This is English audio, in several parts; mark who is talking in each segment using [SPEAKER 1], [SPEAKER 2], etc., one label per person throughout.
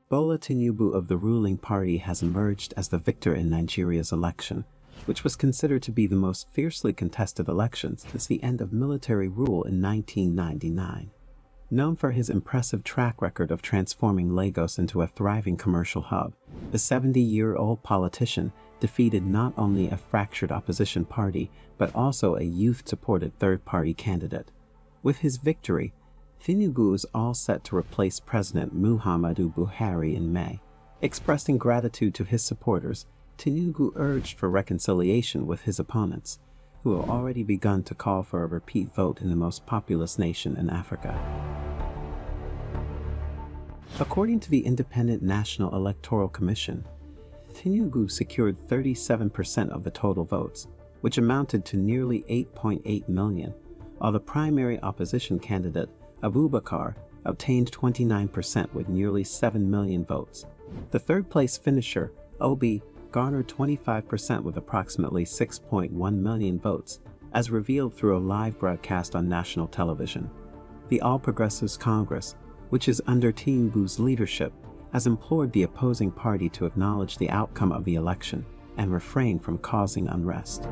[SPEAKER 1] Bola Tinibu of the ruling party has emerged as the victor in Nigeria's election, which was considered to be the most fiercely contested election since the end of military rule in 1999. Known for his impressive track record of transforming Lagos into a thriving commercial hub, the 70-year-old politician defeated not only a fractured opposition party but also a youth-supported third-party candidate. With his victory, Tinibu is all set to replace President Muhammadu Buhari in May. Expressing gratitude to his supporters, Tinibu urged for reconciliation with his opponents, who have already begun to call for a repeat vote in the most populous nation in Africa. According to the Independent National Electoral Commission, Tinibu secured 37% of the total votes, which amounted to nearly 8.8 million, while the primary opposition candidate, Abubakar, obtained 29% with nearly 7 million votes. The third-place finisher, Obi, garnered 25% with approximately 6.1 million votes, as revealed through a live broadcast on national television. The All Progressives Congress, which is under Tinibu's leadership, has implored the opposing party to acknowledge the outcome of the election and refrain from causing unrest.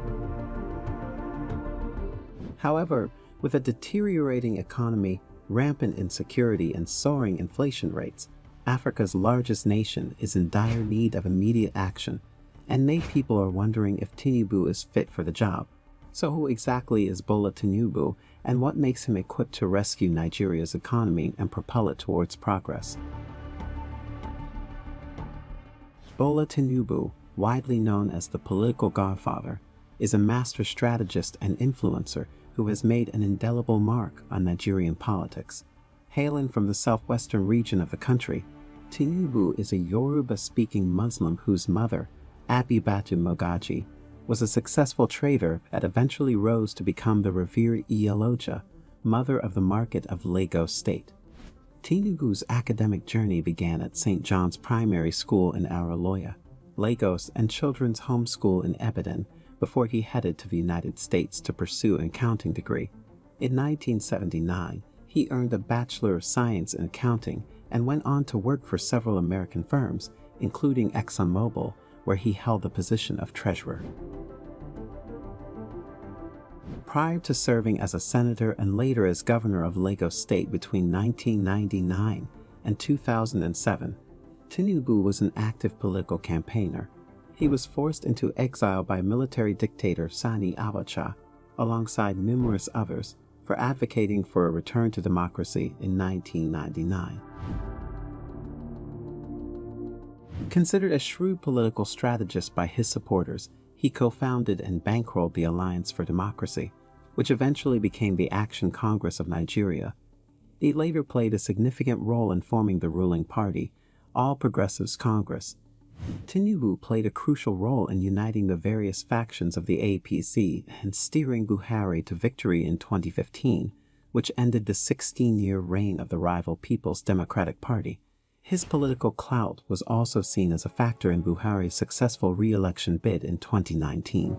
[SPEAKER 1] However, with a deteriorating economy, rampant insecurity, and soaring inflation rates, Africa's largest nation is in dire need of immediate action, and many people are wondering if Tinibu is fit for the job. So who exactly is Bola Tinibu, and what makes him equipped to rescue Nigeria's economy and propel it towards progress? Bola Tinibu, widely known as the political godfather, is a master strategist and influencer who has made an indelible mark on Nigerian politics. Hailing from the southwestern region of the country, Tinibu is a Yoruba-speaking Muslim whose mother, Abibatu Mogaji, was a successful trader that eventually rose to become the revered Iyaloja, mother of the market of Lagos State. Tinibu's academic journey began at St. John's Primary School in Aroloya, Lagos, and Children's Home School in Ibadan, before he headed to the United States to pursue an accounting degree. In 1979, he earned a Bachelor of Science in Accounting and went on to work for several American firms, including ExxonMobil, where he held the position of treasurer. Prior to serving as a senator and later as governor of Lagos State between 1999 and 2007, Tinibu was an active political campaigner. He was forced into exile by military dictator Sani Abacha, alongside numerous others, for advocating for a return to democracy in 1999. Considered a shrewd political strategist by his supporters, he co-founded and bankrolled the Alliance for Democracy, which eventually became the Action Congress of Nigeria. He later played a significant role in forming the ruling party, All Progressives Congress. Tinibu played a crucial role in uniting the various factions of the APC and steering Buhari to victory in 2015, which ended the 16-year reign of the rival People's Democratic Party. His political clout was also seen as a factor in Buhari's successful re-election bid in 2019.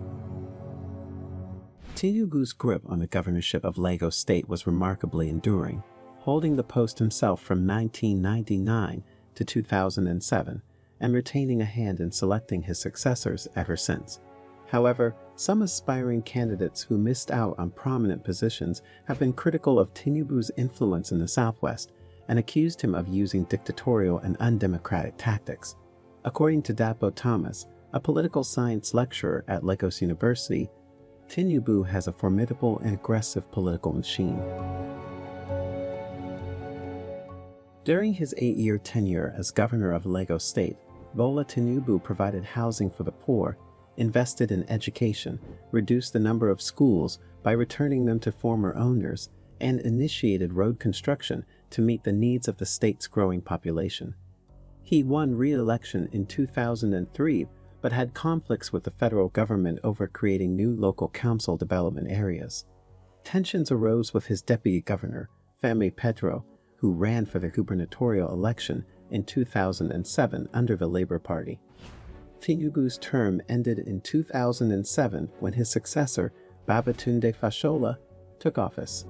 [SPEAKER 1] Tinibu's grip on the governorship of Lagos State was remarkably enduring, holding the post himself from 1999 to 2007, and retaining a hand in selecting his successors ever since. However, some aspiring candidates who missed out on prominent positions have been critical of Tinibu's influence in the Southwest and accused him of using dictatorial and undemocratic tactics. According to Dapo Thomas, a political science lecturer at Lagos University, Tinibu has a formidable and aggressive political machine. During his 8-year tenure as governor of Lagos State, Bola Tinibu provided housing for the poor, invested in education, reduced the number of schools by returning them to former owners, and initiated road construction to meet the needs of the state's growing population. He won re-election in 2003, but had conflicts with the federal government over creating new local council development areas. Tensions arose with his deputy governor, Femi Pedro, who ran for the gubernatorial election in 2007 under the Labour Party. Tinibu's term ended in 2007 when his successor, Babatunde Fashola, took office.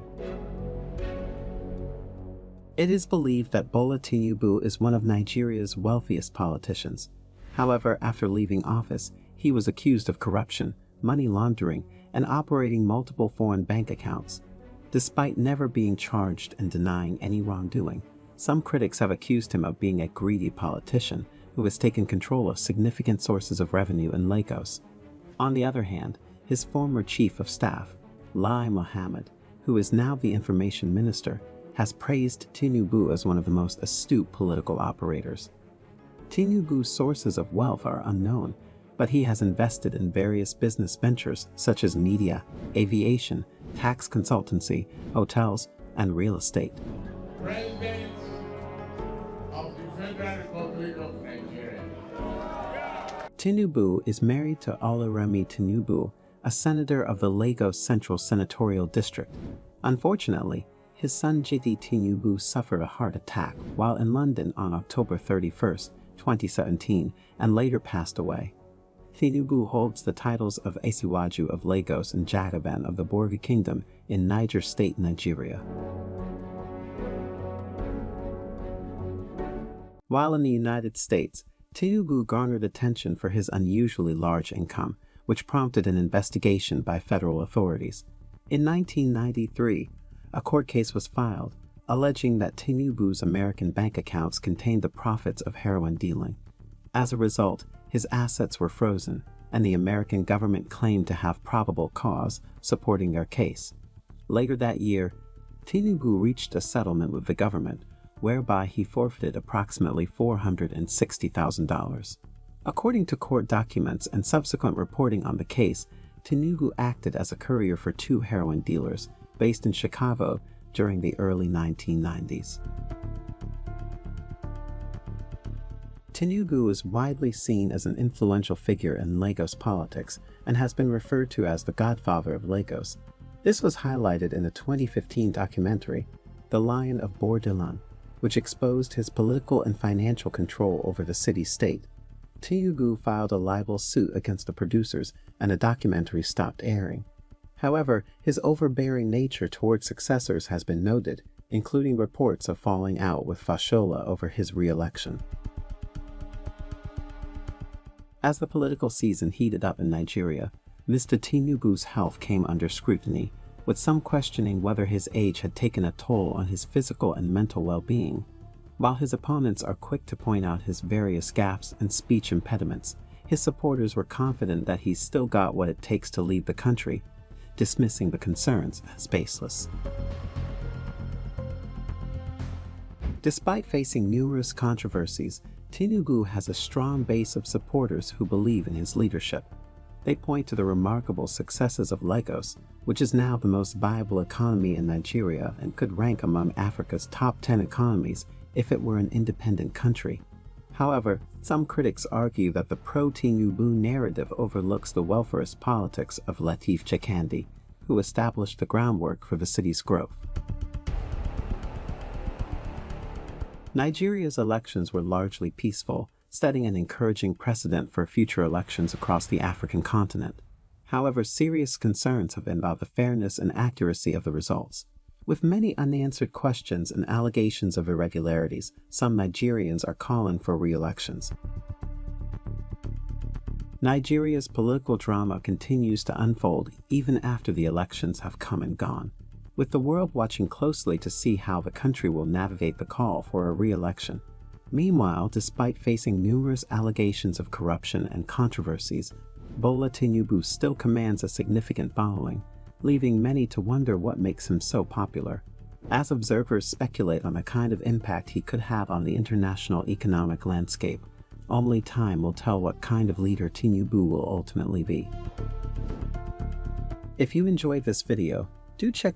[SPEAKER 1] It is believed that Bola Tinibu is one of Nigeria's wealthiest politicians. However, after leaving office, he was accused of corruption, money laundering, and operating multiple foreign bank accounts. Despite never being charged and denying any wrongdoing, some critics have accused him of being a greedy politician who has taken control of significant sources of revenue in Lagos. On the other hand, his former chief of staff, Lai Mohammed, who is now the information minister, has praised Tinibu as one of the most astute political operators. Tinibu's sources of wealth are unknown, but he has invested in various business ventures such as media, aviation, tax consultancy, hotels, and real estate.
[SPEAKER 2] President of the Federal Republic of Nigeria.
[SPEAKER 1] Tinibu is married to Oluremi Tinibu, a senator of the Lagos Central Senatorial District. Unfortunately, his son Jide Tinibu suffered a heart attack while in London on October 31, 2017, and later passed away. Tinibu holds the titles of Asiwaju of Lagos and Jagaban of the Borgu Kingdom in Niger State, Nigeria. While in the United States, Tinibu garnered attention for his unusually large income, which prompted an investigation by federal authorities. In 1993, a court case was filed, alleging that Tinibu's American bank accounts contained the profits of heroin dealing. As a result, his assets were frozen, and the American government claimed to have probable cause supporting their case. Later that year, Tinibu reached a settlement with the government, whereby he forfeited approximately $460,000. According to court documents and subsequent reporting on the case, Tinibu acted as a courier for two heroin dealers based in Chicago during the early 1990s. Tinibu is widely seen as an influential figure in Lagos politics and has been referred to as the Godfather of Lagos. This was highlighted in a 2015 documentary, The Lion of Bourdillon, which exposed his political and financial control over the city-state. Tinibu filed a libel suit against the producers, and the documentary stopped airing. However, his overbearing nature towards successors has been noted, including reports of falling out with Fashola over his re-election. As the political season heated up in Nigeria, Mr. Tinibu's health came under scrutiny, with some questioning whether his age had taken a toll on his physical and mental well-being. While his opponents are quick to point out his various gaffes and speech impediments, his supporters were confident that he's still got what it takes to lead the country, dismissing the concerns as baseless. Despite facing numerous controversies, Tinibu has a strong base of supporters who believe in his leadership. They point to the remarkable successes of Lagos, which is now the most viable economy in Nigeria and could rank among Africa's top 10 economies if it were an independent country. However, some critics argue that the pro-Tinibu narrative overlooks the welfarist politics of Lateef Jakande, who established the groundwork for the city's growth. Nigeria's elections were largely peaceful, setting an encouraging precedent for future elections across the African continent. However, serious concerns have been about the fairness and accuracy of the results. With many unanswered questions and allegations of irregularities, some Nigerians are calling for re-elections. Nigeria's political drama continues to unfold even after the elections have come and gone, with the world watching closely to see how the country will navigate the call for a re-election. Meanwhile, despite facing numerous allegations of corruption and controversies, Bola Tinibu still commands a significant following, leaving many to wonder what makes him so popular. As observers speculate on the kind of impact he could have on the international economic landscape, only time will tell what kind of leader Tinibu will ultimately be. If you enjoyed this video, do check out